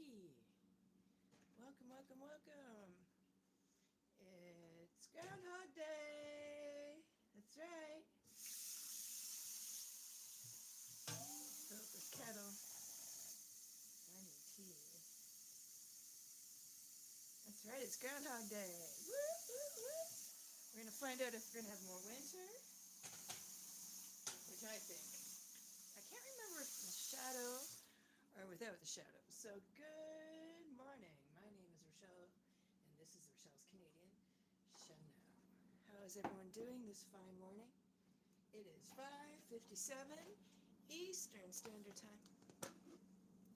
Hey, welcome. It's Groundhog Day. That's right. Oh, the kettle. I need tea. That's right, it's Groundhog Day. Woo, woo, woo. We're going to find out if we're going to have more winter, which I think. I can't remember if the shadow or without the shadow. So, good morning. My name is Rochelle, and this is Rochelle's Canadian Chanel. How is everyone doing this fine morning? It is 5:57 Eastern Standard Time.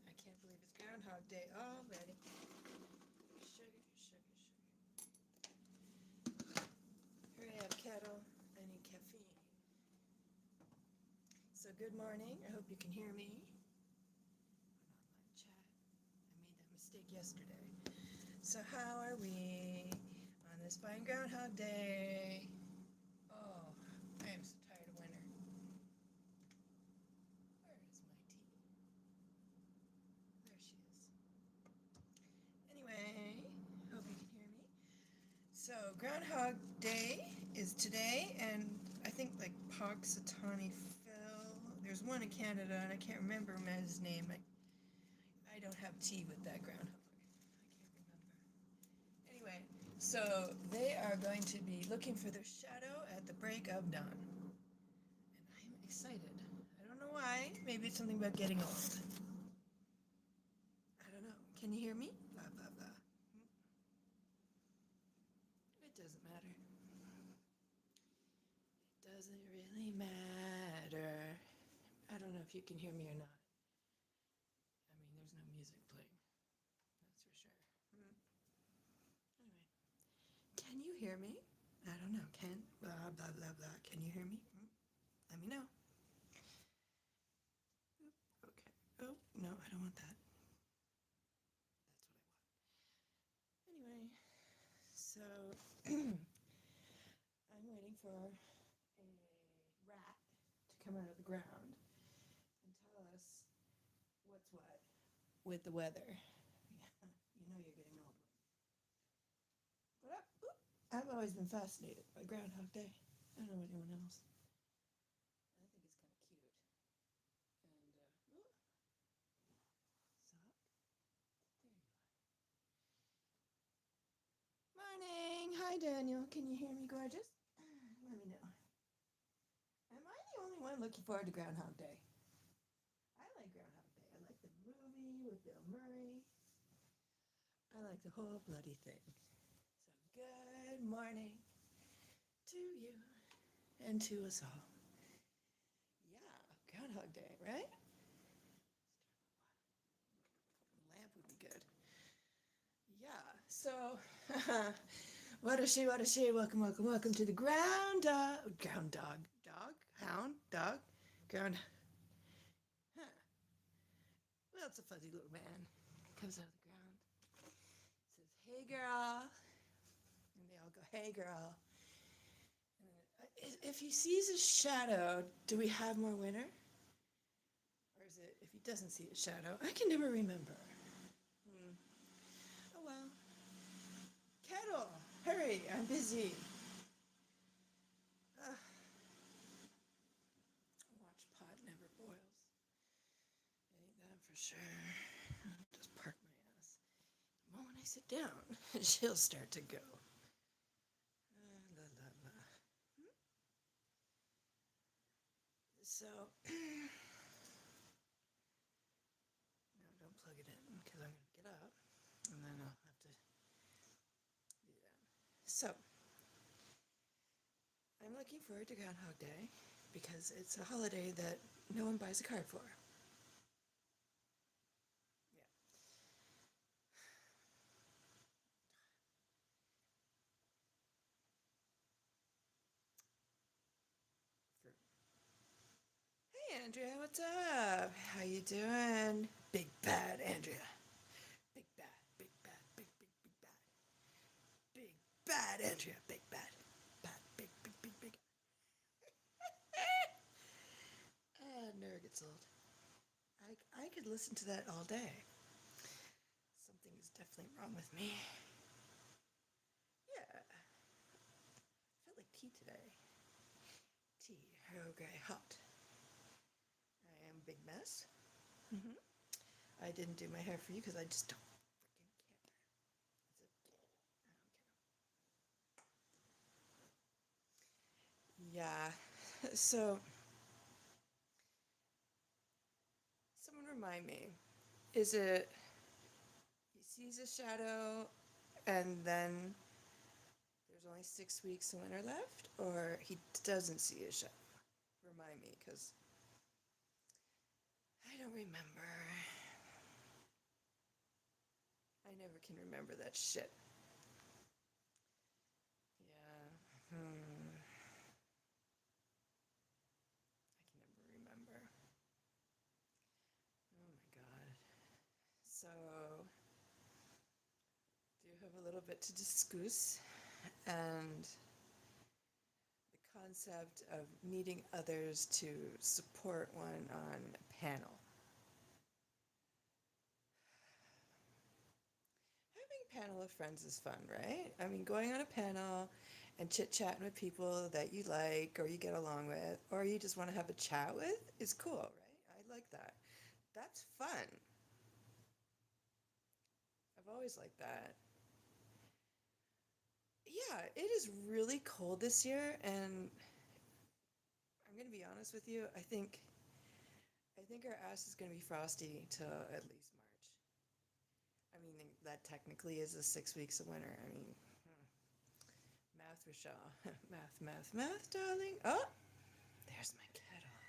I can't believe it's Groundhog Day already. Sugar, sugar, sugar. Hurry up, kettle. I need caffeine. So, good morning. I hope you can hear me. Online chat. I made that mistake yesterday. So, how are we on this fine Groundhog Day? Oh, I am so tired of winter. Where is my tea? There she is. Anyway, hope you can hear me. So, Groundhog Day is today, and I think like Punxsutawney Phil. There's one in Canada, and I can't remember his name. I don't have tea with that groundhog. I can't remember. Anyway, so they are going to be looking for their shadow at the break of dawn. And I'm excited. I don't know why. Maybe it's something about getting old. I don't know. Can you hear me? Blah, blah, blah. It doesn't matter. It doesn't really matter. I don't know if you can hear me or not. I mean, there's no music playing. That's for sure. Anyway, can you hear me? I don't know. Can blah blah blah blah. Can you hear me? Let me know. Okay. Oh no, I don't want that. That's what I want. Anyway, so I'm waiting for a rat to come out of the ground and tell us what's what with the weather. You know you're getting old. But I've always been fascinated by Groundhog Day. I don't know anyone else. I think it's kind of cute. And, stop. There you are. Morning. Hi, Daniel. Can you hear me, gorgeous? Let me know. Am I the only one looking forward to Groundhog Day? I like Groundhog Day. I like the movie with Bill Murray. I like the whole bloody thing. So, good morning to you and to us all. Yeah, Groundhog Day, right? Lamp would be good. Yeah, so what is she? Welcome to the ground dog, hound, dog, ground. Huh. Well, it's a fuzzy little man. Comes out of the ground. Says, "Hey, girl," and they all go, "Hey, girl." If he sees a shadow, do we have more winter? Or is it if he doesn't see a shadow? I can never remember. Oh well. Kettle, hurry! I'm busy. Uh, watch pot never boils. Ain't that for sure. I'll just park my ass. The moment I sit down, she'll start to go. La, la, la. So, no, don't plug it in because I'm going to get up and then I'll have to do that. So, I'm looking forward to Groundhog Day because it's a holiday that no one buys a card for. Yeah. For Hey Andrea, what's up? How you doing? Big bad Andrea. Big bad, big bad, big bad. Big bad Andrea, big bad. Bad, big. Never gets old. I could listen to that all day. something wrong with me. Yeah. Felt like tea today. Tea. Okay, hot. I am a big mess. Mm-hmm. I didn't do my hair for you because I just don't freaking care. Yeah. So, someone remind me. Is it he sees a shadow and then there's only 6 weeks of winter left, or he doesn't see a shadow? Remind me, because I don't remember. I never can remember that shit. Yeah. I can never remember. Oh my god. So, do you have a little bit to discuss? And the concept of needing others to support one on a panel. Having a panel of friends is fun, right? I mean, going on a panel and chit-chatting with people that you like or you get along with or you just want to have a chat with is cool, right? I like that. That's fun. I've always liked that. Yeah, it is really cold this year, and I'm gonna be honest with you. I think our ass is gonna be frosty till at least March. I mean, that technically is the 6 weeks of winter. I mean, math, Rochelle. Math, darling. Oh, there's my kettle.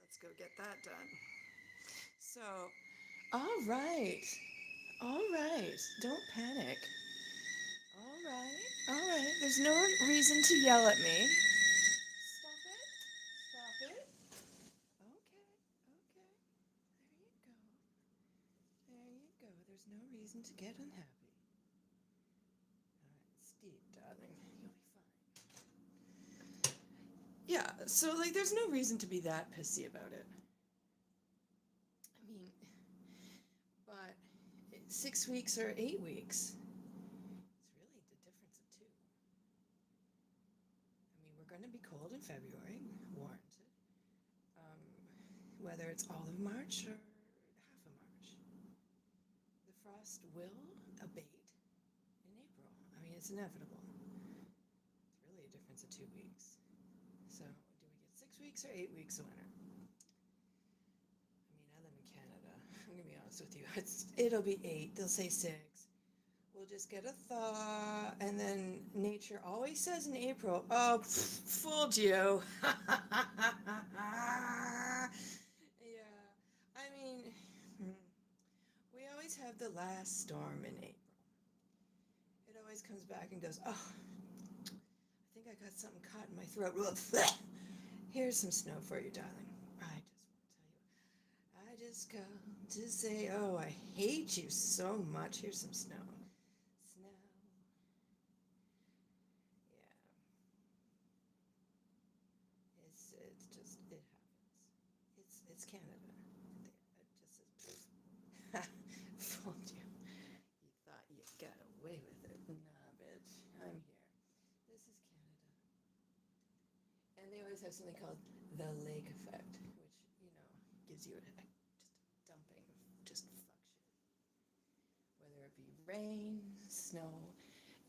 Let's go get that done. So, all right. All right. Don't panic. All right. All right. There's no reason to yell at me. Stop it. Stop it. Okay. Okay. There you go. There you go. There's no reason to get unhappy. All right. Steve, darling. You'll be fine. Yeah. So, like, there's no reason to be that pissy about it. I mean, but 6 weeks or 8 weeks, it's really the difference of two. I mean, we're going to be cold in February, warranted. Um, whether it's all of March or half of March. The frost will abate in April. I mean, it's inevitable. It's really a difference of 2 weeks. So, do we get 6 weeks or 8 weeks of winter? I mean, I live in Canada. I'm gonna be honest with you. It'll be 8. They'll say 6. We'll just get a thaw, and then nature always says in April, "Oh, fooled you." Yeah, I mean, we always have the last storm in April. It always comes back and goes, "Oh, I think I got something caught in my throat." Here's some snow for you, darling. I just called to say, oh, I hate you so much. Here's some snow. Snow. Yeah. It's just it happens. It's Canada. It just fooled you. You thought you got away with it. Nah, bitch. I'm here. This is Canada. And they always have something called the lake effect, which, gives you just a dumping of just fuck shit. Whether it be rain, snow,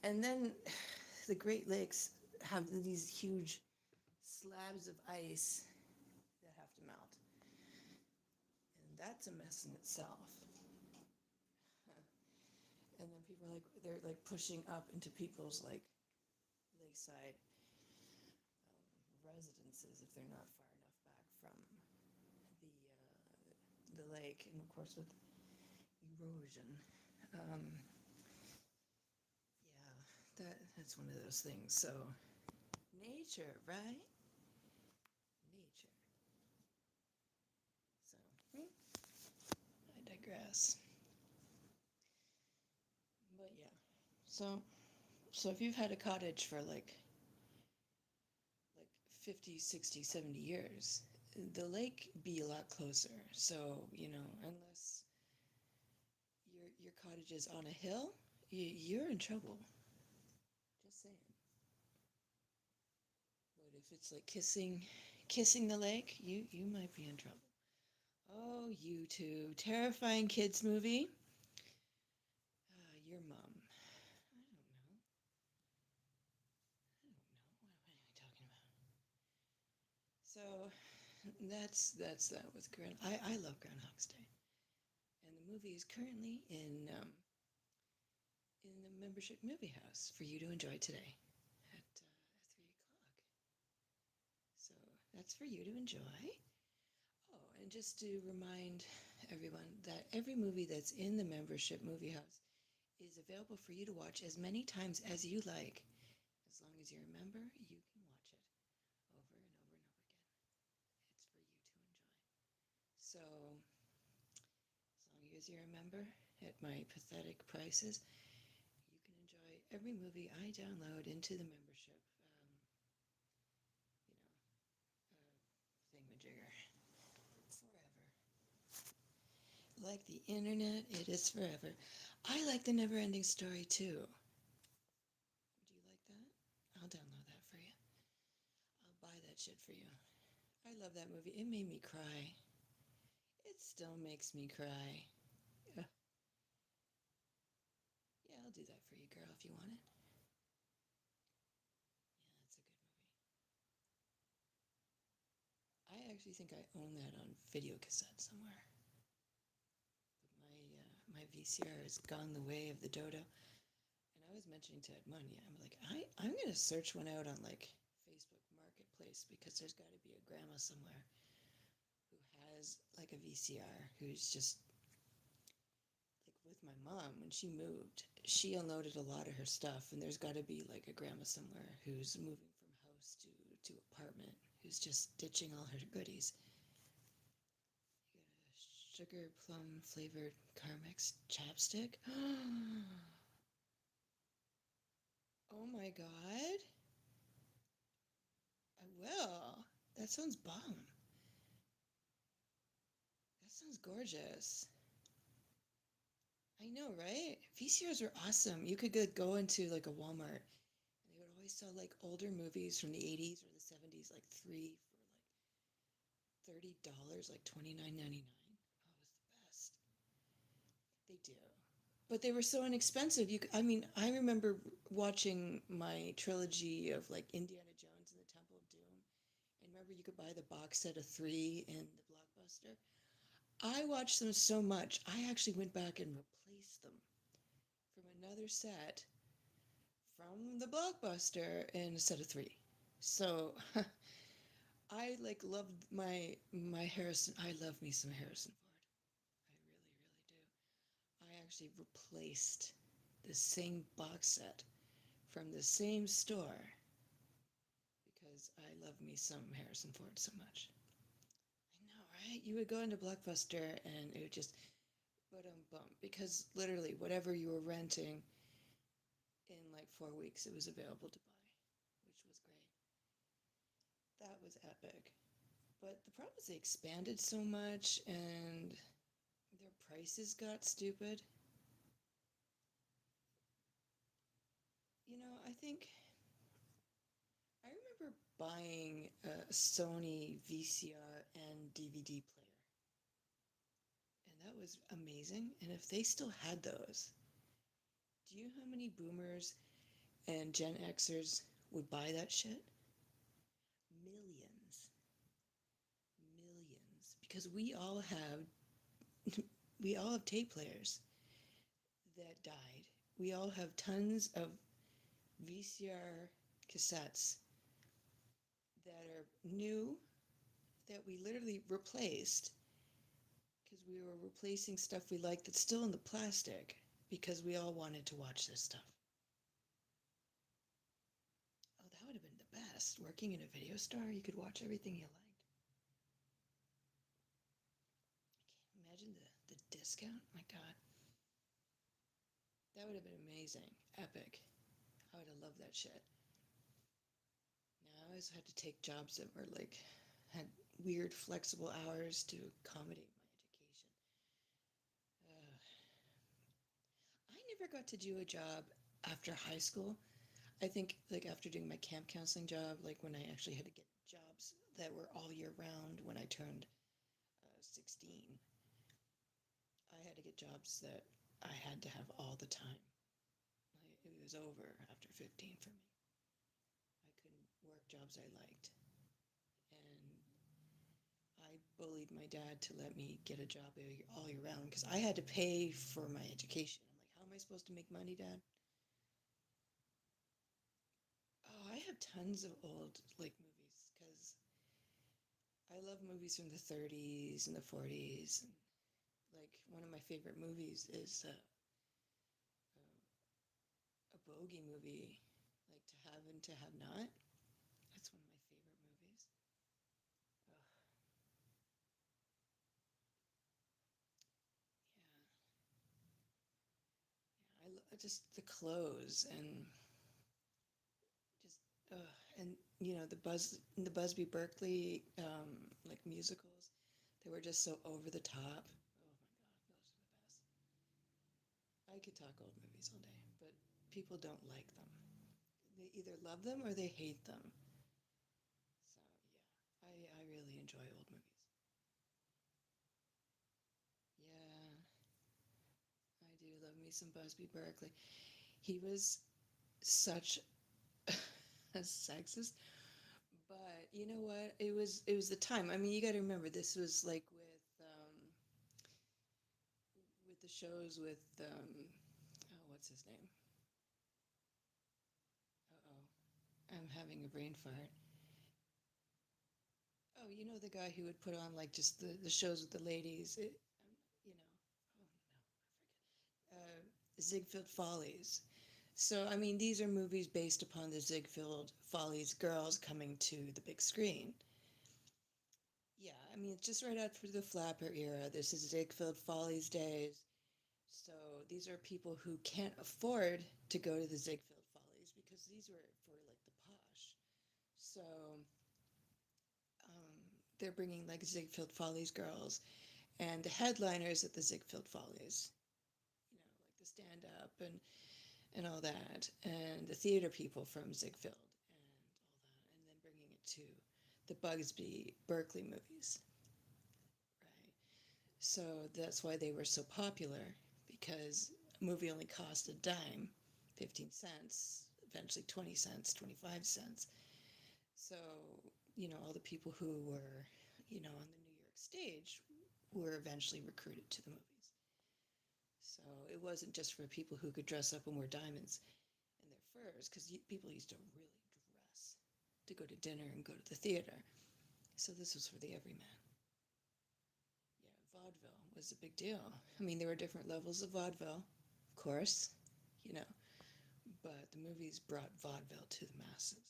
and then the Great Lakes have these huge slabs of ice that have to melt. And that's a mess in itself. And then people are like, they're like pushing up into people's like lakeside residences if they're not far enough back from the lake, and of course with erosion. Um, yeah, that's one of those things. So nature, right? Nature. So I digress. But yeah, so if you've had a cottage for like 50, 60, 70 years, the lake be a lot closer. So, unless your cottages on a hill, you're in trouble. Just saying. But if it's like kissing the lake, you might be in trouble. Oh, you two. Terrifying kids movie. Your mom. I don't know. I don't know. What am I talking about? So that's that with I love Groundhog's Day, and the movie is currently in the membership movie house for you to enjoy today at 3 o'clock. So that's for you to enjoy. Oh, and just to remind everyone that every movie that's in the membership movie house is available for you to watch as many times as you like. As long as you're a member, you can watch it over and over and over again. It's for you to enjoy. So, as long as you're a member at my pathetic prices, you can enjoy every movie I download into the membership, thingamajigger forever. Like the internet, it is forever. I like the never-ending story too. Do you like that? I'll download that for you. I'll buy that shit for you. I love that movie. It made me cry. It still makes me cry. Yeah, yeah, I'll do that for you, girl, if you want it. Yeah, that's a good movie. I actually think I own that on video cassette somewhere. But my VCR has gone the way of the dodo. And I was mentioning to Edmunia, I'm like, I'm gonna search one out on like Facebook Marketplace because there's got to be a grandma somewhere who has like a VCR who's just like with my mom when she moved. She unloaded a lot of her stuff, and there's got to be like a grandma somewhere who's moving from house to apartment who's just ditching all her goodies. You got a sugar plum flavored Carmex chapstick. Oh my god. I will. That sounds bomb. That sounds gorgeous. I know, right? VCRs are awesome. You could go into like a Walmart and they would always sell like older movies from the 80s or the 70s, like three for like $30, like $29.99. Oh, it was the best. They do. But they were so inexpensive. I mean, I remember watching my trilogy of like Indiana Jones and the Temple of Doom. And remember, you could buy the box set of three in the Blockbuster. I watched them so much, I actually went back and replaced them from another set from the Blockbuster in a set of three. So I like loved my Harrison. I love me some Harrison Ford. I really, really do. I actually replaced the same box set from the same store because I love me some Harrison Ford so much. I know, right? You would go into Blockbuster and it would just bump because literally whatever you were renting in like 4 weeks it was available to buy, which was great. That was epic. But the problem is they expanded so much and their prices got stupid. I think I remember buying a Sony VCR and DVD player, and that was amazing. And if they still had those, do you know how many boomers and Gen Xers would buy that shit? Millions. Millions. Because we all have tape players that died. We all have tons of VCR cassettes that are new that we literally replaced because we were replacing stuff we liked that's still in the plastic because we all wanted to watch this stuff. Oh, that would have been the best. Working in a video store, you could watch everything you liked. I can't imagine the discount. My God. That would have been amazing. Epic. I would have loved that shit. Now, I always had to take jobs that were like, had weird flexible hours to accommodate my education. ever got to do a job after high school. I think like after doing my camp counseling job, like when I actually had to get jobs that were all year round when I turned 16, I had to get jobs that I had to have all the time. It was over after 15 for me. I couldn't work jobs I liked. And I bullied my dad to let me get a job all year round because I had to pay for my education. I'm like, how am I supposed to make money, Dad? Oh, I have tons of old like movies because I love movies from the 30s and the 40s. And, like one of my favorite movies is a bogey movie, like To Have and To Have Not. That's one of my favorite movies. Ugh, yeah, yeah. Just the clothes and just and the Busby Berkeley like musicals. They were just so over the top. Oh my God, those are the best. I could talk old movies all day, but people don't like them. They either love them or they hate them. So yeah, I really enjoy old movies. Yeah, I do love me some Busby Berkeley. He was such a sexist, but you know what? It was the time. I mean, you got to remember this was like with the shows with oh, what's his name? Uh-oh, I'm having a brain fart. Oh, you know the guy who would put on like just the shows with the ladies. You know, oh no, I forget. Ziegfeld Follies. So, I mean, these are movies based upon the Ziegfeld Follies girls coming to the big screen. Yeah, I mean, it's just right after the flapper era. This is Ziegfeld Follies days. So these are people who can't afford to go to the Ziegfeld Follies because these were for like the posh. So um, they're bringing like Ziegfeld Follies girls and the headliners at the Ziegfeld Follies, like the stand up and all that, and the theater people from Ziegfeld and all that, and then bringing it to the Bugsby Berkeley movies, right? So that's why they were so popular because a movie only cost a dime, 15 cents, eventually 20 cents, 25 cents. So, all the people who were, on the New York stage were eventually recruited to the movies. So it wasn't just for people who could dress up and wear diamonds in their furs, because people used to really dress to go to dinner and go to the theater. So this was for the everyman. Yeah, vaudeville was a big deal. I mean, there were different levels of vaudeville, of course, you know, but the movies brought vaudeville to the masses,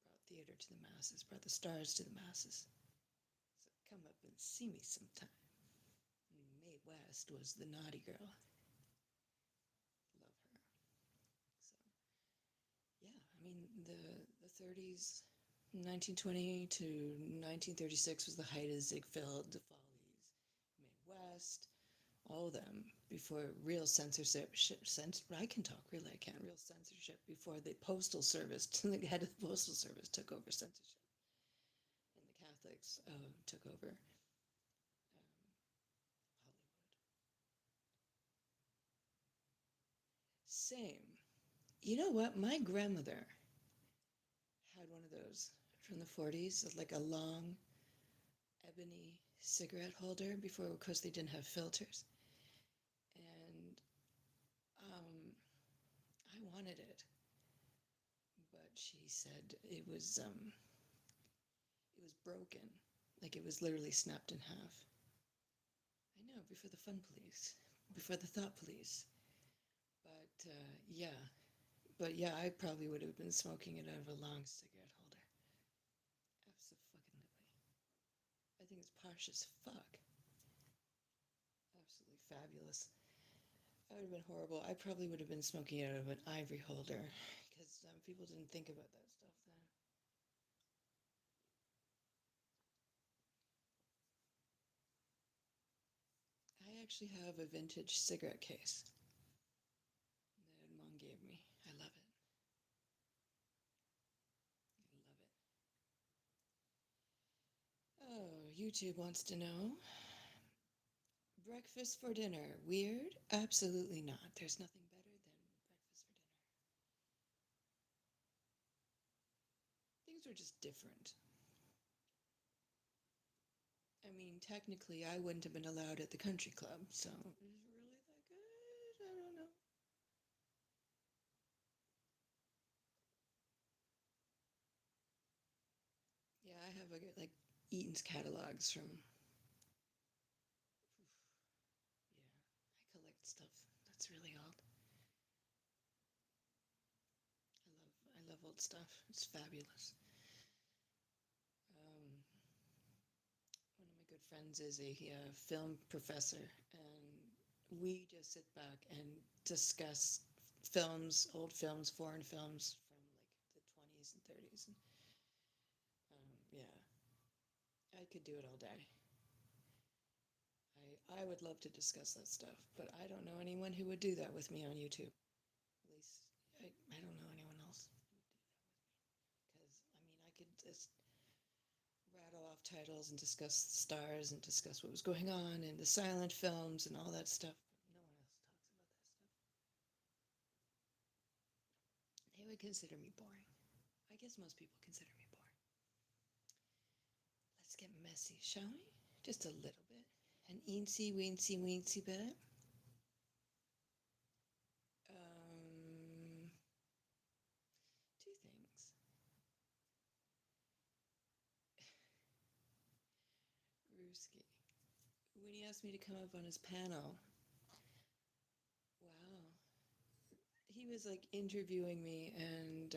brought theater to the masses, brought the stars to the masses. So come up and see me sometime. Mae West was the naughty girl. Love her. So yeah, I mean the 30s, 1920 to 1936 was the height of Ziegfeld, the Follies, Mae West, all of them before real censorship. I can talk really, I can't. Real censorship before the postal service, the head of the postal service took over censorship, and the Catholics took over Hollywood. Same. You know what? My grandmother had one of those from the 40s, like a long ebony cigarette holder before, of course, they didn't have filters. And I wanted it, but she said it was broken, like it was literally snapped in half. I know, before the fun police, before the thought police. But yeah, I probably would have been smoking it out of a long cigarette holder. Absolutely. I think it's posh as fuck. Absolutely fabulous. That would have been horrible. I probably would have been smoking out of an ivory holder because people didn't think about that stuff then. I actually have a vintage cigarette case. YouTube wants to know, breakfast for dinner. Weird? Absolutely not. There's nothing better than breakfast for dinner. Things are just different. I mean, technically, I wouldn't have been allowed at the country club, so is it really that good? I don't know. Yeah, I have like Eaton's catalogs from. Yeah, I collect stuff that's really old. I love old stuff. It's fabulous. Um, One of my good friends is a film professor, and we just sit back and discuss films, old films, foreign films from like the 20s and 30s. And, yeah, I could do it all day. I would love to discuss that stuff, but I don't know anyone who would do that with me on YouTube. At least I don't know anyone else who would do that with me. Because, I mean, I could just rattle off titles and discuss stars and discuss what was going on in the silent films and all that stuff. But no one else talks about that stuff. They would consider me boring. I guess most people consider me boring. Let's get messy, shall we? Just a little bit. An eensy weensy weensy bit. Um, Two things. Ruski. When he asked me to come up on his panel, wow, he was like interviewing me, and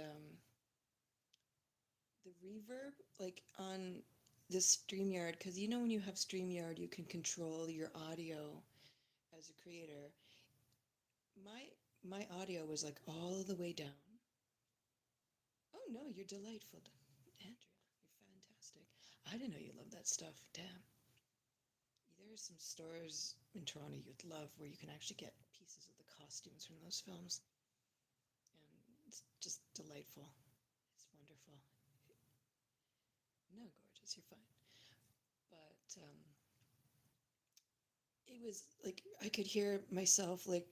the reverb, like on this StreamYard, because you know when you have StreamYard, you can control your audio as a creator. My my audio was like all the way down. Oh no, you're delightful, Andrea. You're fantastic. I didn't know you loved that stuff. Damn. There are some stores in Toronto you'd love where you can actually get pieces of the costumes from those films. And it's just delightful. It's wonderful. No, gorgeous, you're fine. But it was like I could hear myself like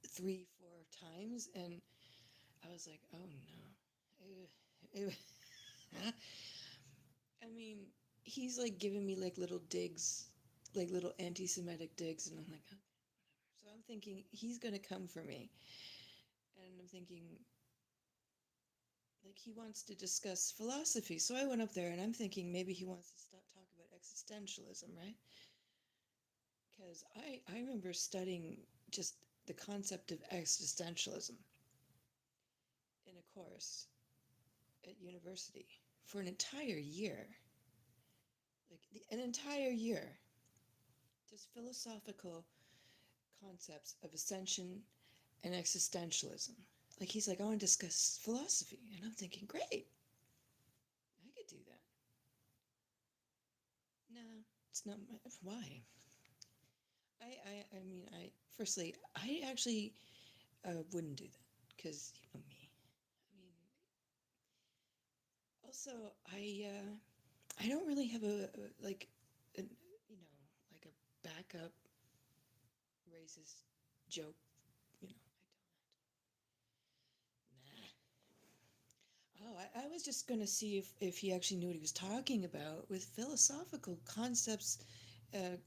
3, 4 times, and I was like, oh no. I mean, he's like giving me like little digs, like little anti-Semitic digs, and I'm like, okay, whatever. So I'm thinking he's gonna come for me, and I'm thinking like he wants to discuss philosophy. So I went up there, and I'm thinking maybe he wants to start talk about existentialism, right? Because I remember studying just the concept of existentialism in a course at university for an entire year, like an entire year, just philosophical concepts of ascension and existentialism. Like he's like, I want to discuss philosophy, and I'm thinking, great, I could do that. No, it's not my. Why? I mean, firstly, I actually wouldn't do that because you know me. I mean, also, I don't really have like, a, like a backup racist joke. You know, I don't. Nah. Oh, I was just gonna see if he actually knew what he was talking about with philosophical concepts,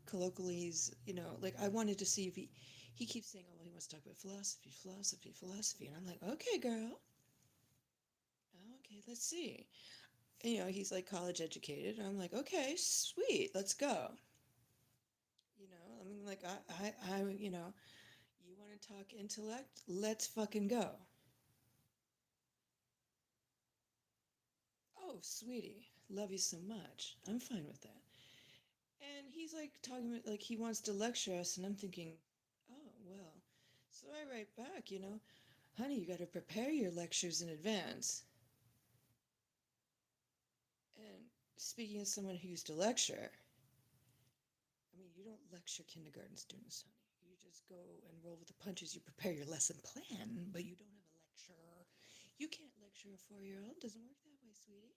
colloquies. You know, like I wanted to see if he keeps saying, oh, well, he wants to talk about philosophy, philosophy, philosophy, and I'm like, okay, girl. Okay, let's see. And, he's like college educated. And I'm like, okay, sweet, let's go. I mean, like, you want to talk intellect? Let's fucking go. Oh, sweetie, love you so much. I'm fine with that. And he's like talking about, like, he wants to lecture us, and I'm thinking, oh, well. So I write back, honey, you got to prepare your lectures in advance. And speaking as someone who used to lecture, I mean, you don't lecture kindergarten students, honey. You just go and roll with the punches. You prepare your lesson plan, but you don't have a lecture. You can't lecture a 4-year-old. Doesn't work that way, sweetie.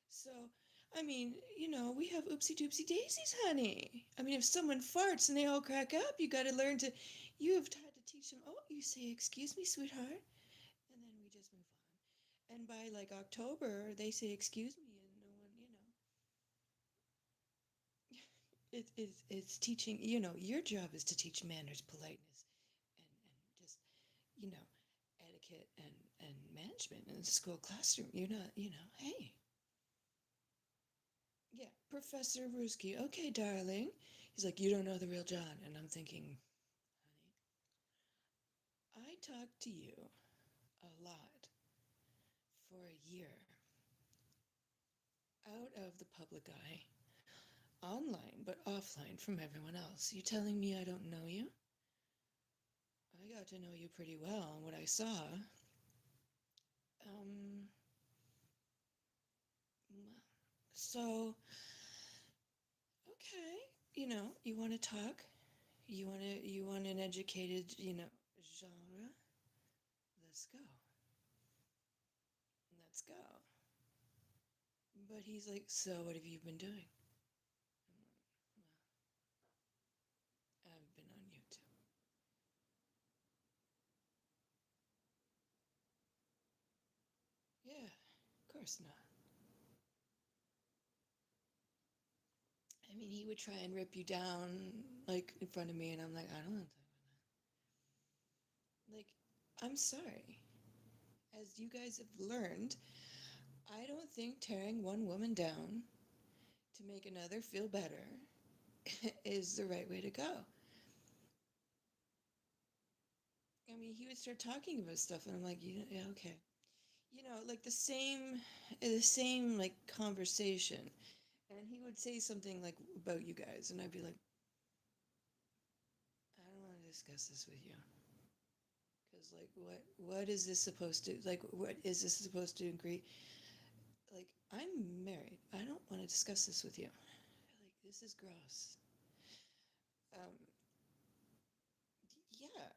So I mean, we have oopsie doopsie daisies, honey. I mean, if someone farts and they all crack up, you got to learn to. You have had to teach them. Oh, you say, "Excuse me, sweetheart," and then we just move on. And by like October, they say, "Excuse me," and no one, it's teaching. Your job is to teach manners, politeness, and just you know etiquette and management in the school classroom. You're not, hey, yeah, Professor Ruski. Okay, darling. He's like, you don't know the real John. And I'm thinking, honey, I talked to you a lot for a year out of the public eye, online, but offline from everyone else. You telling me I don't know you? I got to know you pretty well, and what I saw, um, so, okay, you want to talk? You want an educated, genre? Let's go. Let's go. But he's like, so what have you been doing? Well, I've been on YouTube. Yeah, of course not. I mean, he would try and rip you down, like, in front of me, and I'm like, I don't want to talk about that. Like, I'm sorry. As you guys have learned, I don't think tearing one woman down to make another feel better is the right way to go. I mean, he would start talking about stuff, and I'm like, yeah, okay. Like the same like conversation, and he would say something like about you guys, and I'd be like, I don't want to discuss this with you, because like, what is this supposed to like? What is this supposed to agree? Like, I'm married. I don't want to discuss this with you. Like, this is gross. Um, yeah,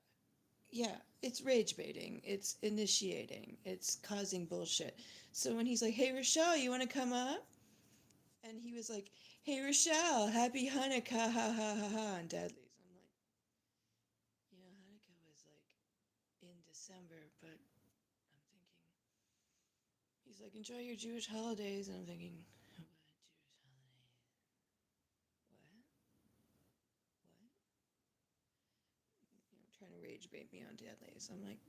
yeah, it's rage baiting. It's initiating. It's causing bullshit. So when he's like, "Hey Rochelle, you want to come up?" And he was like, "Hey Rochelle, happy Hanukkah, ha ha ha ha," on Deadlies. I'm like, Hanukkah was like in December, but I'm thinking, he's like, "Enjoy your Jewish holidays," and I'm thinking, what Jewish holidays? What? What? Trying to rage bait me on Deadlies. I'm like,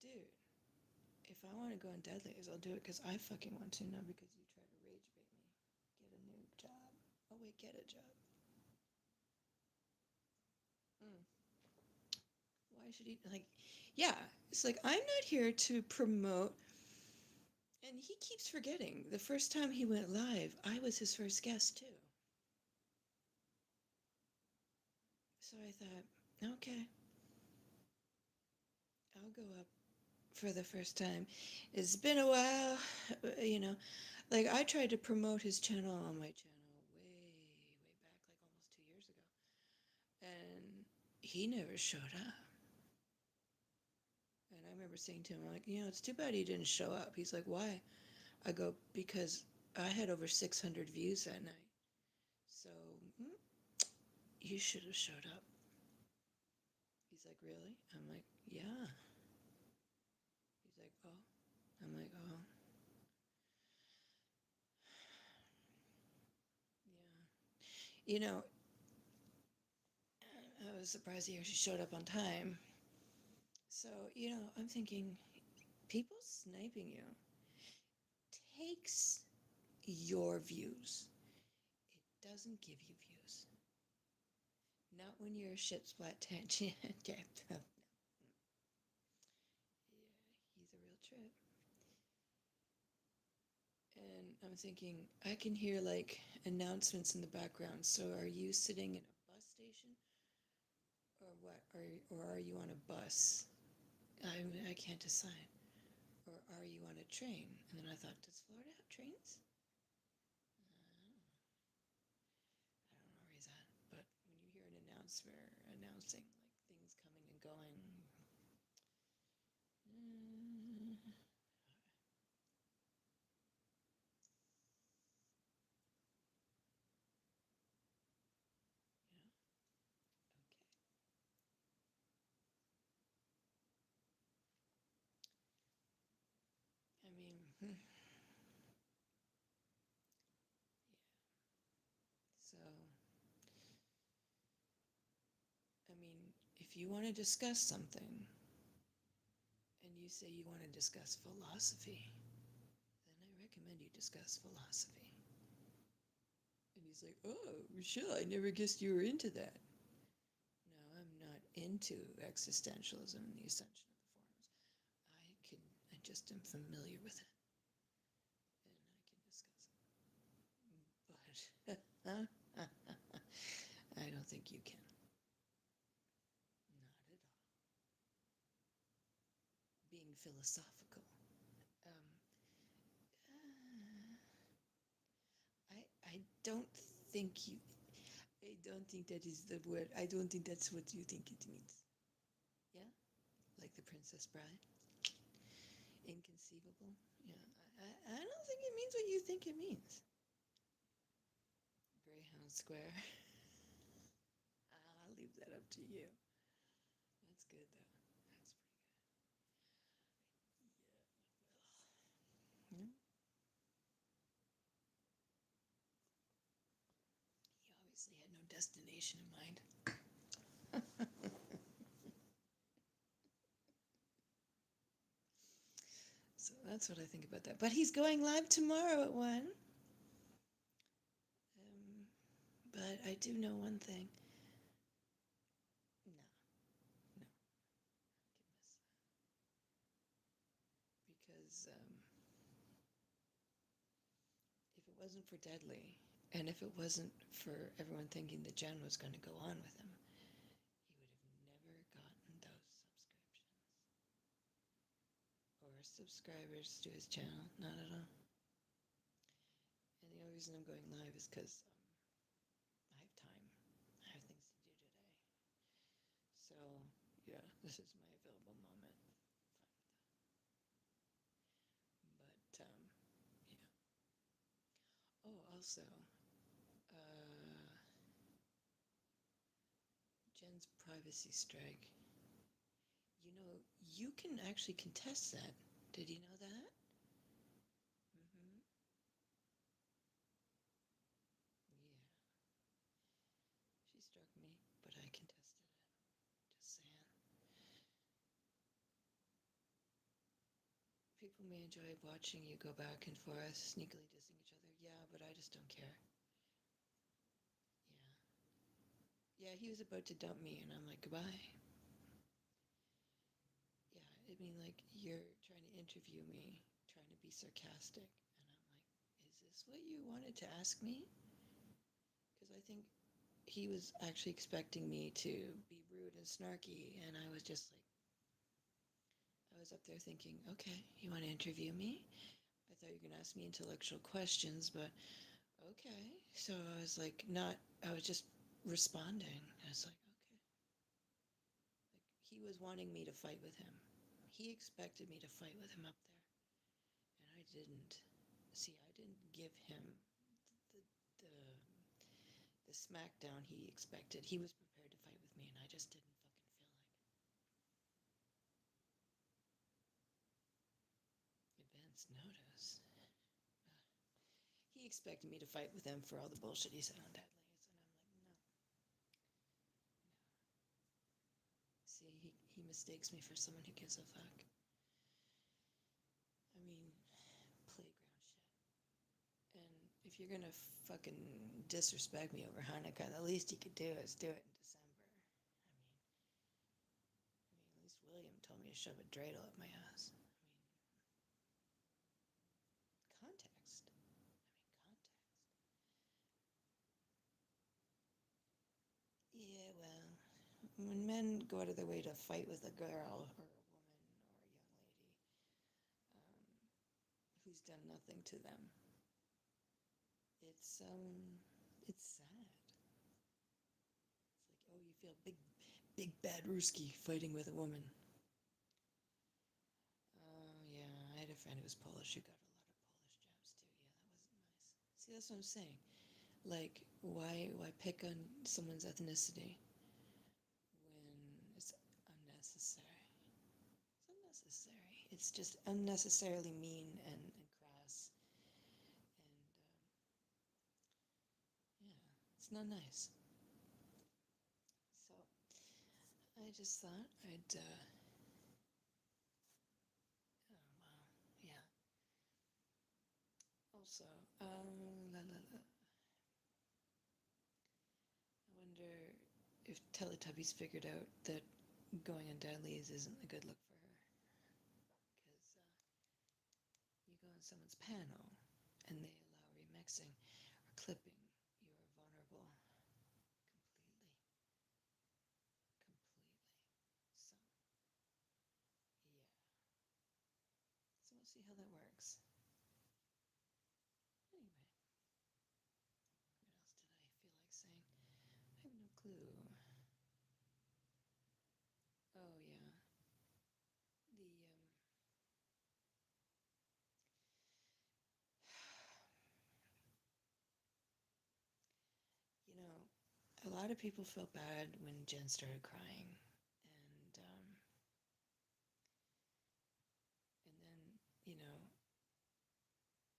dude, if I want to go on Deadlies, I'll do it because I fucking want to, not because you try to rage bait me. Get a new job. Oh wait, get a job. Mm. Why should he like? Yeah, it's like I'm not here to promote. And he keeps forgetting. The first time he went live, I was his first guest too. So I thought, okay, I'll go up for the first time. It's been a while, Like I tried to promote his channel on my channel way back, like almost 2 years ago, and he never showed up. And I remember saying to him, like, it's too bad he didn't show up. He's like, why? I go, because I had over 600 views that night. So you should have showed up. He's like, really? I'm like, yeah. He's like, oh. I'm like, oh, yeah. I was surprised he actually showed up on time. So, I'm thinking, people sniping you takes your views. It doesn't give you views. Not when you're a shit splat tangent. Yeah, he's a real trip. And I'm thinking, I can hear like announcements in the background. So are you sitting in a bus station? Or what? Or are you on a bus? I can't decide. Or are you on a train? And then I thought, does Florida have trains? I don't know where he's at. But when you hear an announcer announcing like things coming and going, mm, Yeah. So, I mean, if you want to discuss something and you say you want to discuss philosophy, then I recommend you discuss philosophy. And he's like, oh, sure, I never guessed you were into that. No, I'm not into existentialism and the ascension of the forms. I just am familiar with it, and I can discuss it. But I don't think you can. Not at all. Being philosophical. Um, I don't think you. I don't think that is the word. I don't think that's what you think it means. Yeah, like the Princess Bride. Inconceivable. Yeah, I don't think it means what you think it means. Greyhound Square. I'll leave that up to you. That's good though. That's pretty good. Yeah. He obviously had no destination in mind. So that's what I think about that. But he's going live tomorrow at 1. But I do know one thing. No, no, goodness. Because if it wasn't for Deadly, and if it wasn't for everyone thinking that Jen was going to go on with him, he would have never gotten those subscriptions. Or subscribers to his channel. Not at all. And the only reason I'm going live is because I have time. I have things to do today. So, yeah, this is my available moment. But, yeah. Oh, also, uh, Jen's privacy strike. You know, you can actually contest that. Did you know that? Mm-hmm. Yeah. She struck me, but I contested it. Just saying. People may enjoy watching you go back and forth, sneakily dissing each other. Yeah, but I just don't care. Yeah. Yeah, he was about to dump me, and I'm like, goodbye. Yeah, I mean, like, you're trying to interview me, trying to be sarcastic, and I'm like, is this what you wanted to ask me? Because I think he was actually expecting me to be rude and snarky, and I was just like, I was up there thinking, okay, you want to interview me? I thought you were going to ask me intellectual questions, but okay. So I was like, not, I was just responding. I was like, okay. Like, he was wanting me to fight with him. He expected me to fight with him up there, and I didn't. See, I didn't give him the, the, the smackdown he expected. He was prepared to fight with me, and I just didn't fucking feel like it. Advance notice. He expected me to fight with him for all the bullshit he said on Deadlies, and I'm like, no. See, he mistakes me for someone who gives a fuck. I mean, playground shit. And if you're gonna fucking disrespect me over Hanukkah, the least you could do is do it in December. At least William told me to shove a dreidel up my ass. Context. Context. Yeah, well, when men go out of their way to fight with a girl or a woman or a young lady who's done nothing to them, it's sad. It's like, oh, you feel big bad Ruski fighting with a woman. Oh yeah, I had a friend who was Polish who got a lot of Polish jabs too. Yeah, that wasn't nice. See, that's what I'm saying. Like, why pick on someone's ethnicity when it's unnecessary? It's unnecessary. It's just unnecessarily mean and It's not nice. So I just thought I'd, oh wow, yeah. Also, la la la. I wonder if Teletubbies figured out that going on dad leaves isn't a good look for her. Because you go on someone's panel and they allow remixing or clipping, you're vulnerable completely. Completely. So, yeah. So we'll see how that works. Anyway, what else did I feel like saying? I have no clue. Oh, yeah. The, you know, a lot of people felt bad when Jen started crying. And, and then, you know,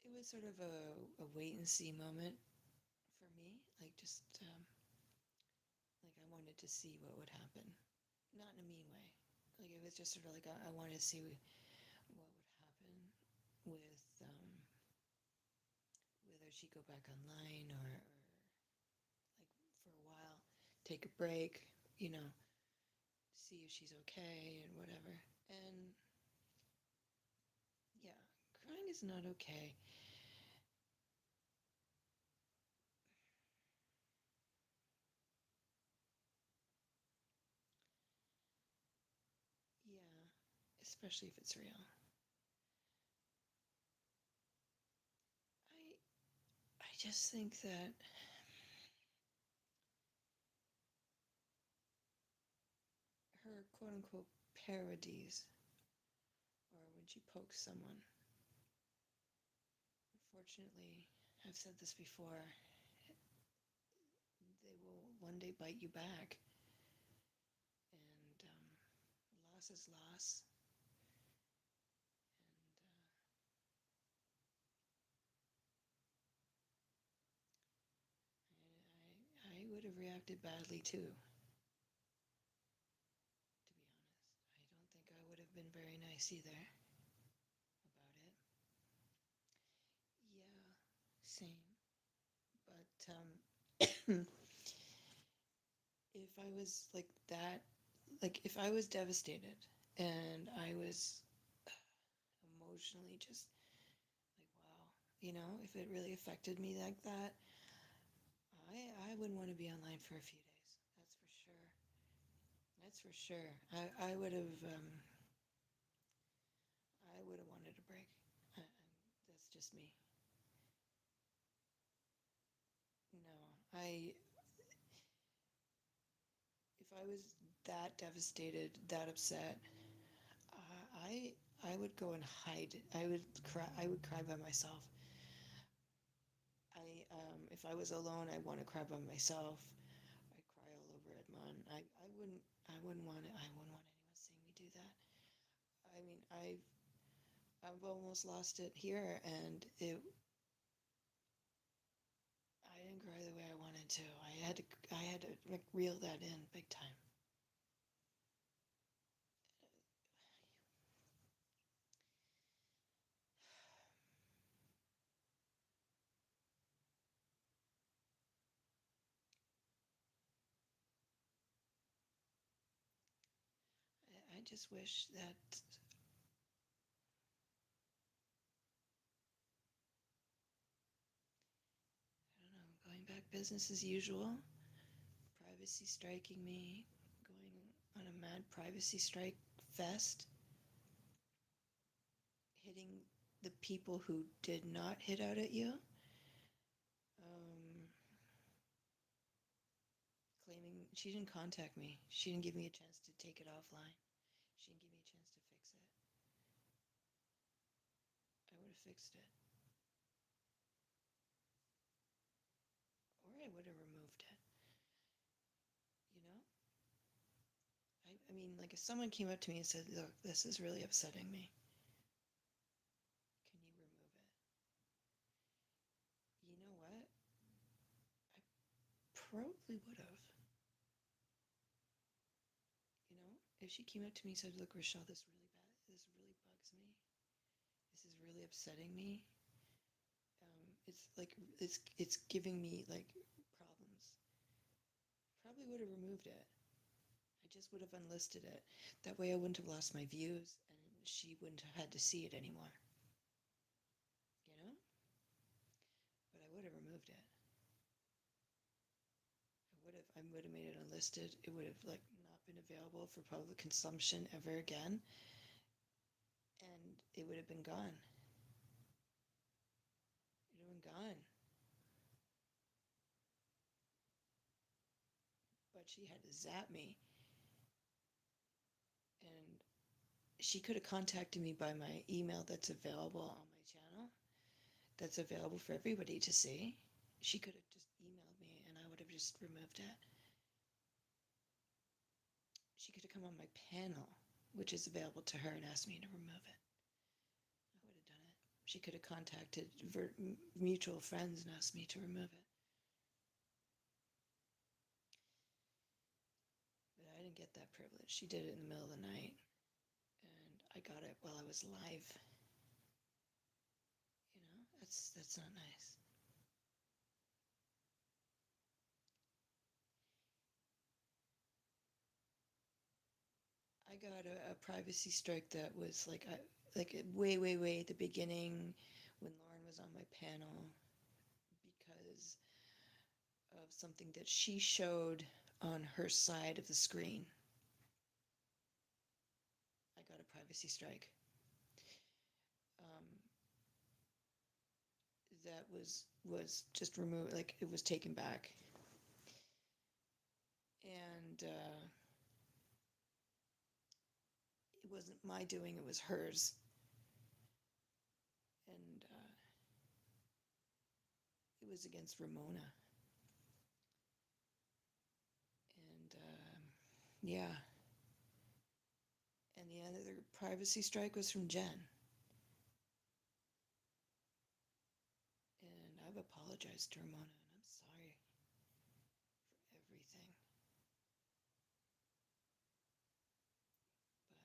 it was sort of a wait and see moment for me. Like, just, like I wanted to see what would happen. Not in a mean way. Like, it was just sort of like I wanted to see what would happen with whether she'd go back online or like for a while, take a break, you know, see if she's okay and whatever. And yeah, crying is not okay. Yeah, especially if it's real. I just think that her quote unquote parodies, or when she pokes someone, unfortunately, I've said this before, they will one day bite you back. And loss is loss. And I would have reacted badly too, to be honest. I don't think I would have been very nice either about it. Yeah, same. But if I was like that, like if I was devastated and I was emotionally just like, wow, you know, if it really affected me like that, I wouldn't want to be online for a few days. That's for sure. That's for sure. I would have I would have wanted a break. That's just me. No, if I was that devastated, that upset, I I would go and hide. I would cry. I would cry by myself. If I was alone, I want to cry by myself. I cry all over Edmond. I wouldn't want it. I wouldn't want anyone seeing me do that. I mean, I've almost lost it here, and I didn't cry the way I wanted to. I had to like reel that in big time. I just wish that I don't know, going back business as usual, privacy striking me, going on a mad privacy strike fest, hitting the people who did not hit out at you, um, claiming she didn't contact me. She didn't give me a chance to take it offline. She didn't give me a chance to fix it. I would have fixed it. Or I would have removed it. You know? I mean, like if someone came up to me and said, look, this is really upsetting me. Can you remove it? You know what? I probably would have. You know, if she came up to me and said, "Look, Rochelle, this really bad. This really bugs me. This is really upsetting me. It's like it's giving me like problems." Probably would have removed it. I just would have unlisted it. That way, I wouldn't have lost my views, and she wouldn't have had to see it anymore. You know, but I would have removed it. I would have made it unlisted. It would have like not been available for public consumption ever again, and it would have been gone. It would have been gone. But she had to zap me, and she could have contacted me by my email that's available on my channel. That's available for everybody to see. She could have just emailed me, and I would have just removed it. She could have come on my panel, which is available to her, and asked me to remove it. I would have done it. She could have contacted mutual friends and asked me to remove it. But I didn't get that privilege. She did it in the middle of the night, and I got it while I was live. You know, that's not nice. I got a privacy strike that was like way at the beginning when Lauren was on my panel because of something that she showed on her side of the screen. I got a privacy strike. Um, that was just removed, like it was taken back, and it wasn't my doing; it was hers, and it was against Ramona, and yeah, and the other privacy strike was from Jen. And I've apologized to Ramona, and I'm sorry for everything.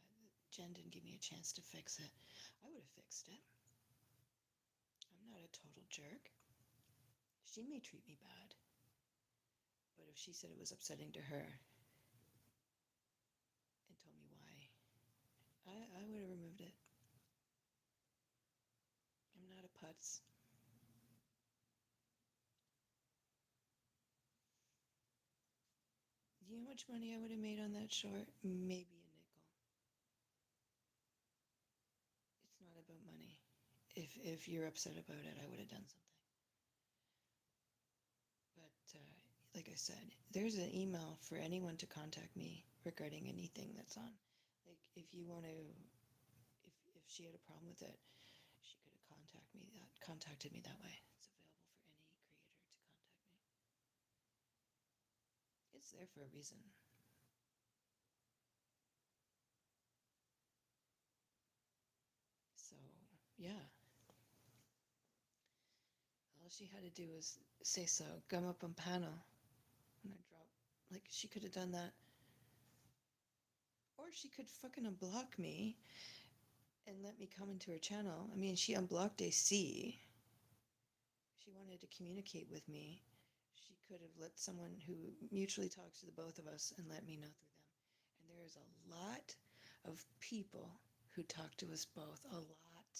But Jen didn't give me a chance to fix it. I would have fixed it. I'm not a total jerk. She may treat me bad, but if she said it was upsetting to her and told me why, I would have removed it. I'm not a putz. Do you know how much money I would have made on that short? Maybe a nickel. It's not about money. If you're upset about it, I would have done something. But like I said, there's an email for anyone to contact me regarding anything that's on. Like if you want to, if she had a problem with it, she could have contacted me that way. It's available for any creator to contact me. It's there for a reason. So yeah, all she had to do was say so, come up on panel, and I drop. Like she could have done that, or she could fucking unblock me and let me come into her channel. I mean, she unblocked AC. She wanted to communicate with me. She could have let someone who mutually talks to the both of us and let me know through them. And there is a lot of people who talk to us both. A lot. A lot.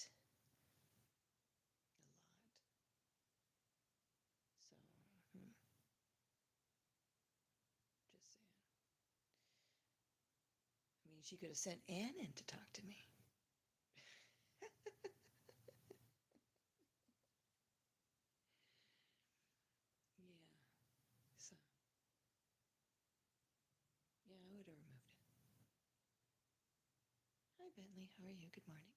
So, just saying. I mean, she could have sent Ann in to talk to me. Yeah. So, yeah, I would have removed it. Hi, Bentley. How are you? Good morning.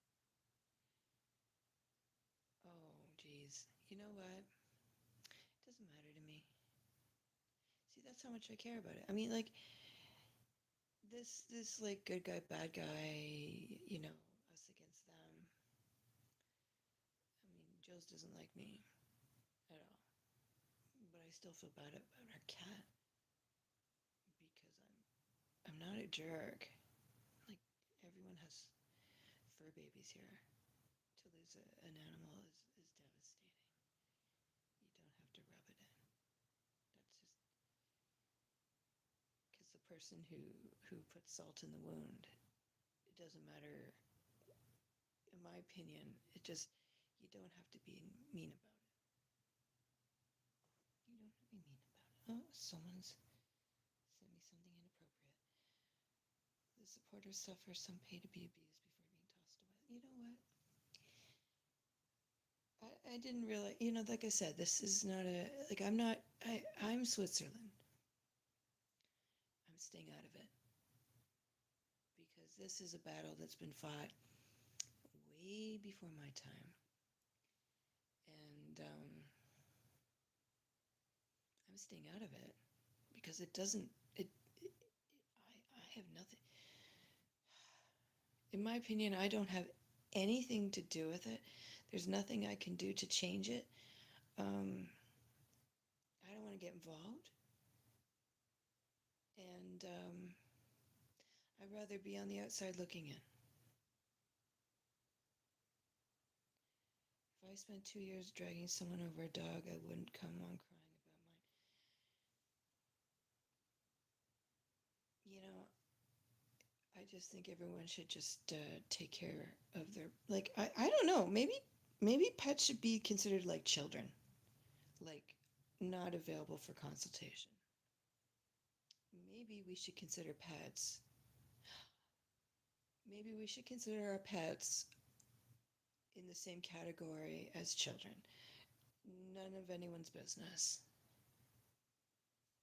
Oh, geez. You know what? It doesn't matter to me. See, that's how much I care about it. I mean, like, this like good guy, bad guy, you know, us against them. I mean, Jules doesn't like me at all. But I still feel bad about her cat because I'm not a jerk. Like everyone has fur babies here. To lose an animal is devastating. You don't have to rub it in. That's just because the person who puts salt in the wound, it doesn't matter. In my opinion, it just you don't have to be mean about it. You don't have to be mean about it. Oh, someone's sent me something inappropriate. The supporters suffer some pay to be abused before being tossed away. You know what? I didn't realize, like I said, this is not I'm not, I'm Switzerland. I'm staying out of it because this is a battle that's been fought way before my time. And I'm staying out of it because it doesn't, I have nothing. In my opinion, I don't have anything to do with it. There's nothing I can do to change it. I don't want to get involved. And I'd rather be on the outside looking in. If I spent 2 years dragging someone over a dog, I wouldn't come on crying about mine. You know, I just think everyone should just take care of their I don't know, maybe pets should be considered like children, like not available for consultation. Maybe we should consider pets. Maybe we should consider our pets in the same category as children. None of anyone's business.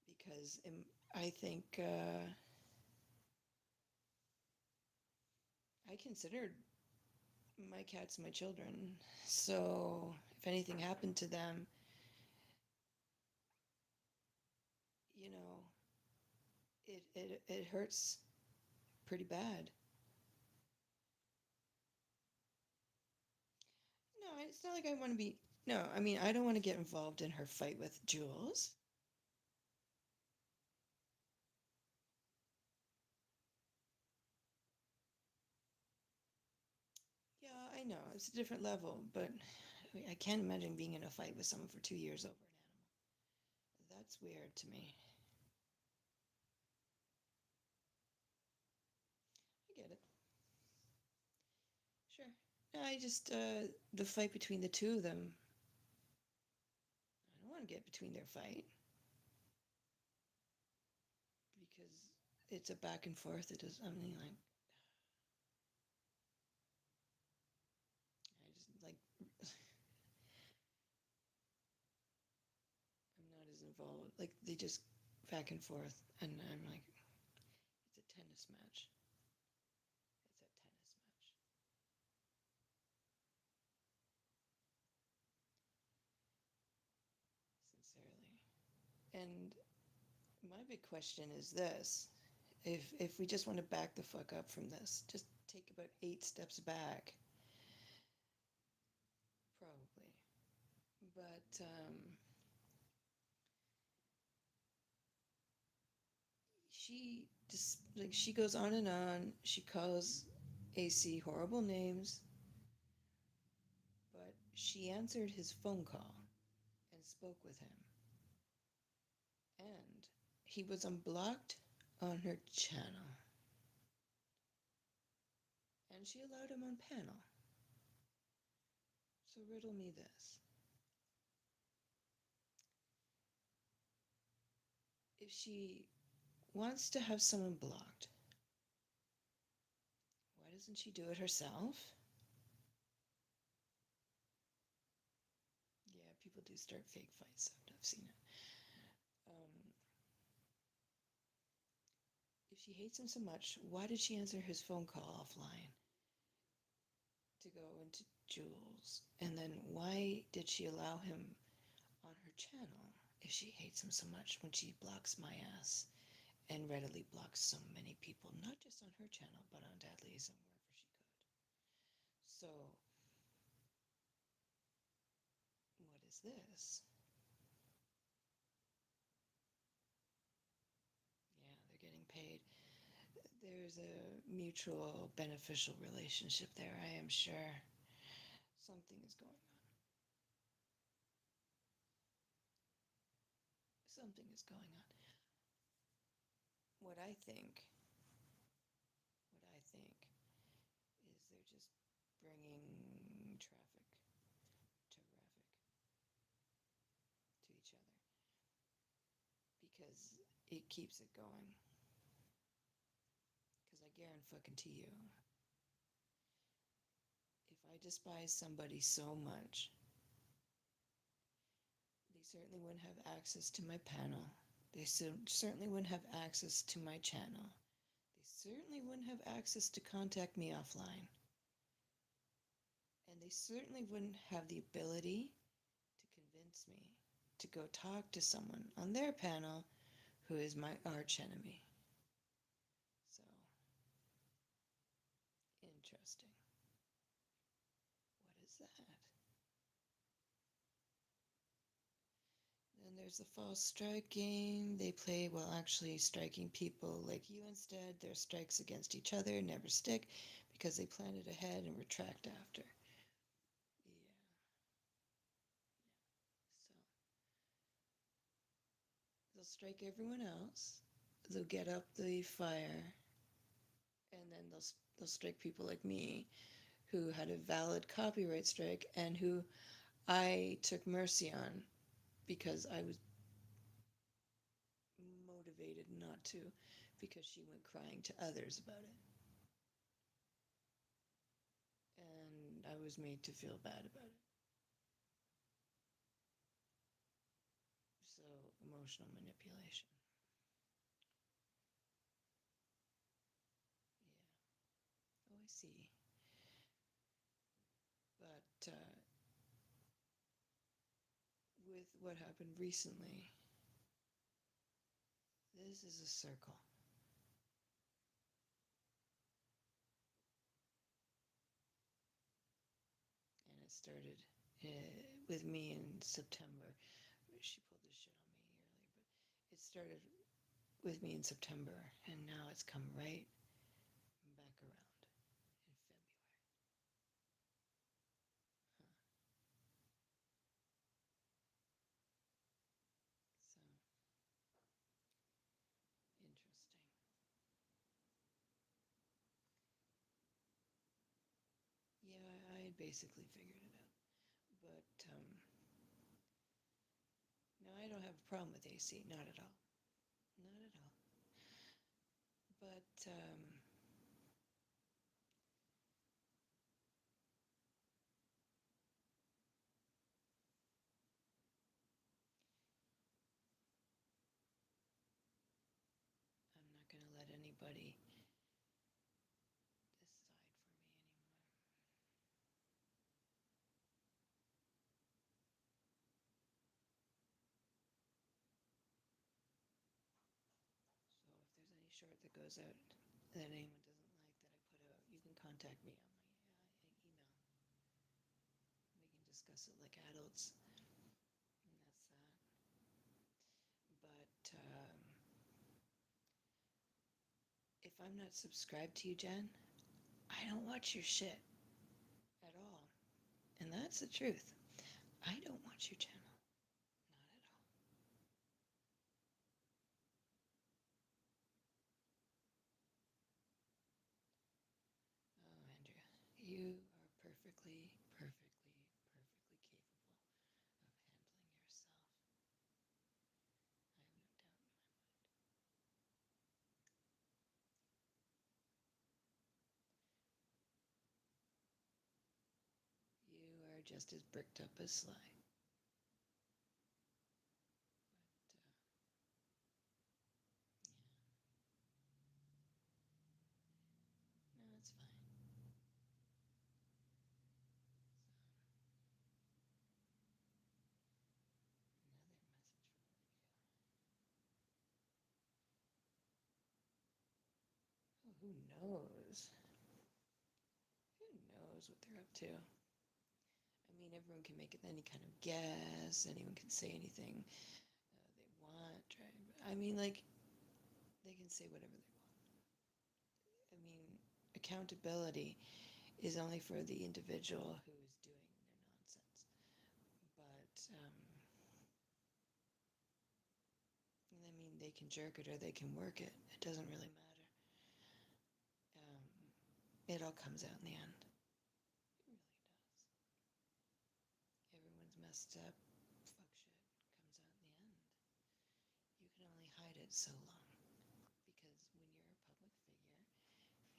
Because I think I considered my cats my children. So if anything happened to them, you know, it hurts pretty bad. No, it's not like I want to be. No, I mean, I don't want to get involved in her fight with Jules. Yeah, I know. It's a different level, but I can't imagine being in a fight with someone for 2 years over an animal. That's weird to me. I get it. Sure. No, I just, the fight between the two of them, I don't want to get between their fight because it's a back and forth. It is, I mean, like, I just, like, I'm not as involved. Like, they just back and forth, and I'm like, it's a tennis match. It's a tennis match. Sincerely. And my big question is this. If we just want to back the fuck up from this, just take about 8 steps back, probably. But she just she goes on and on. She calls AC horrible names, but she answered his phone call and spoke with him. And he was unblocked on her channel. And she allowed him on panel. So riddle me this. If she wants to have someone blocked, why doesn't she do it herself? Yeah, people do start fake fights. I've seen it. Um, if she hates him so much, why did she answer his phone call offline to go into Jules? And then why did she allow him on her channel if she hates him so much when she blocks my ass and readily blocks so many people, not just on her channel, but on Dadley's and wherever she could? So, what is this? there's a mutual beneficial relationship there, I am sure. Something is going on. Something is going on. What I think, what I think is they're just bringing traffic to each other because it keeps it going. Because I guarantee you, if I despise somebody so much, they certainly wouldn't have access to my panel. They certainly wouldn't have access to my channel. They certainly wouldn't have access to contact me offline. And they certainly wouldn't have the ability to convince me to go talk to someone on their panel who is my arch enemy. So, interesting. What is that? Then there's the false striking. They play while actually striking people like you instead. Their strikes against each other never stick because they plan it ahead and retract after. Yeah. So they'll strike everyone else. They'll get up the fire, and then they'll strike people like me, who had a valid copyright strike and who I took mercy on because I was motivated not to, because she went crying to others about it. And I was made to feel bad about it. So, emotional manipulation. Yeah. Oh, I see. But with what happened recently, this is a circle. And it started with me in September. She pulled this shit on me yearly, but it started with me in September, and now it's come right back around in February. Huh. So interesting. Yeah, I had basically figured it out. But no, I don't have a problem with AC, not at all. Not at all. But I'm not going to let anybody decide for me anymore. So if there's any short that goes out that anyone doesn't like that I put out, you can contact me on my email. We can discuss it like adults. And that's that. But if I'm not subscribed to you, Jen, I don't watch your shit at all. And that's the truth. I don't watch your channel. Not at all. Oh, Andrea, you are perfectly capable of handling yourself. I have no doubt in my mind. You are just as bricked up as Sly. But, yeah. No, it's fine. Another message from Olivia. Oh, who knows? Who knows what they're up to? I mean, everyone can make any kind of guess. Anyone can say anything they want. Right? I mean, like, they can say whatever they want. accountability is only for the individual who is doing their nonsense. But, I mean, they can jerk it or they can work it. It doesn't really matter. It all comes out in the end. It really does. Everyone's messed up. Fuck shit comes out in the end. You can only hide it so long. Because when you're a public figure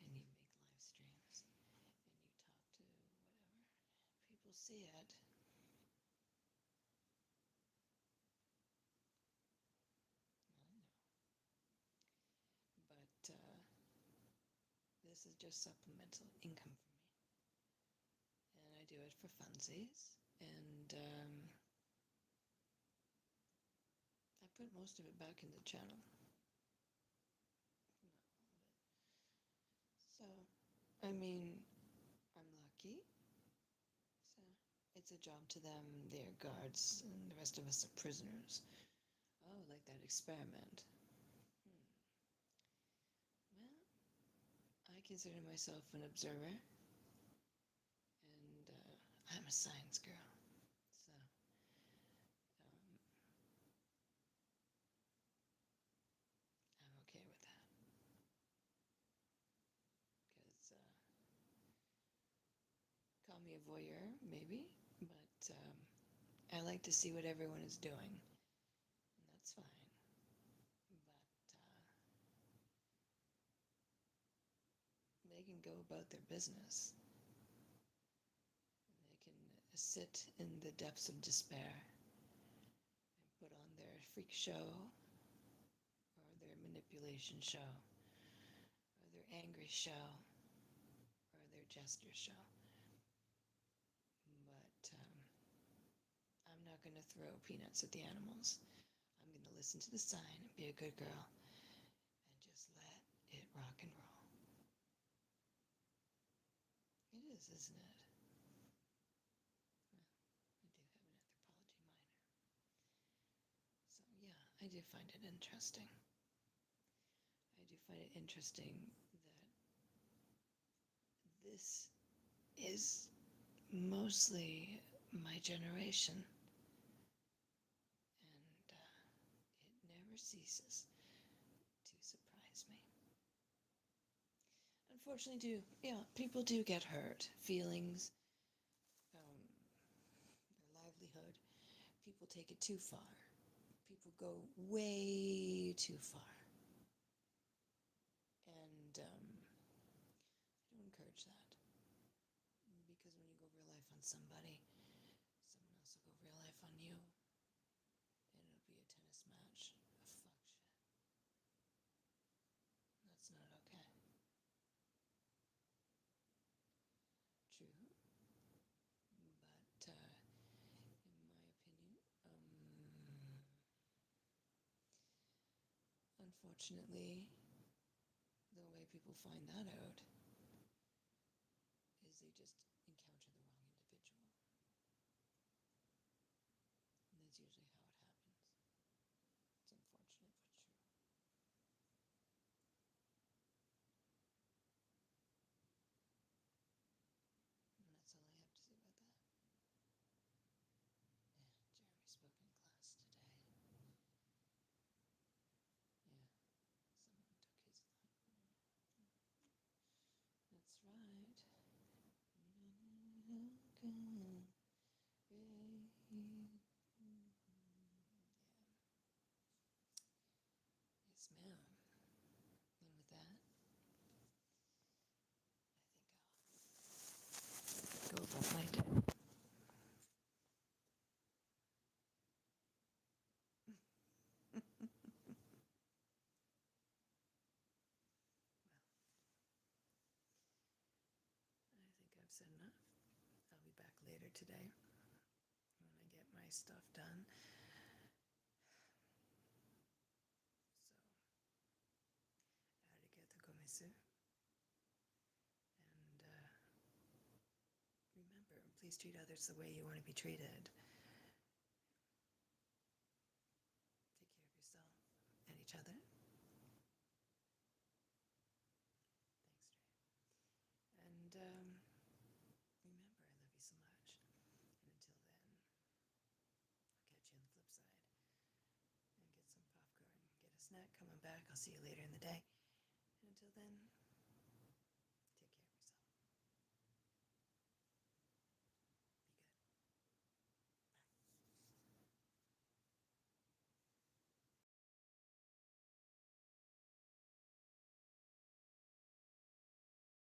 and you make live streams and you talk to whatever, people see it. I know. But this is just supplemental income for me. And I do it for funsies. And I put most of it back in the channel. Not all of it. So, I mean, I'm lucky. So, it's a job to them. They're guards, and the rest of us are prisoners. Oh, like that experiment. Well, I consider myself an observer, and I'm a science girl. So, I'm okay with that. Because, call me a voyeur, maybe, but I like to see what everyone is doing, and that's fine. But they can go about their business. They can sit in the depths of despair and put on their freak show, or their manipulation show, or their angry show, or their jester show. But I'm not going to throw peanuts at the animals. I'm going to listen to the sign and be a good girl and just let it rock and roll. It is, isn't it? Well, I do have an anthropology minor. So, yeah, I do find it interesting. I do find it interesting that this is mostly my generation, and it never ceases to surprise me. Unfortunately, people do get hurt. Feelings, their livelihood. People take it too far. People go way too far. And I don't encourage that. Because when you go real life on somebody, someone else will go real life on you. And it'll be a tennis match of fuck shit. That's not okay. True. But in my opinion, unfortunately, the way people find that out is they just encounter the wrong individual. And that's usually how it happens. It's unfortunate, but true. And that's all I have to say about that. Yeah, Jeremy spoke in class today. Yeah, someone took his thought. That's right. Yes, ma'am. And with that, I think I'll go about my day. I think I've said enough. I'll be back later today when I get my stuff done. So, arigato gomesu. And remember, please treat others the way you want to be treated. Take care of yourself and each other. Thanks, Trey. that coming back. I'll see you later in the day. And until then,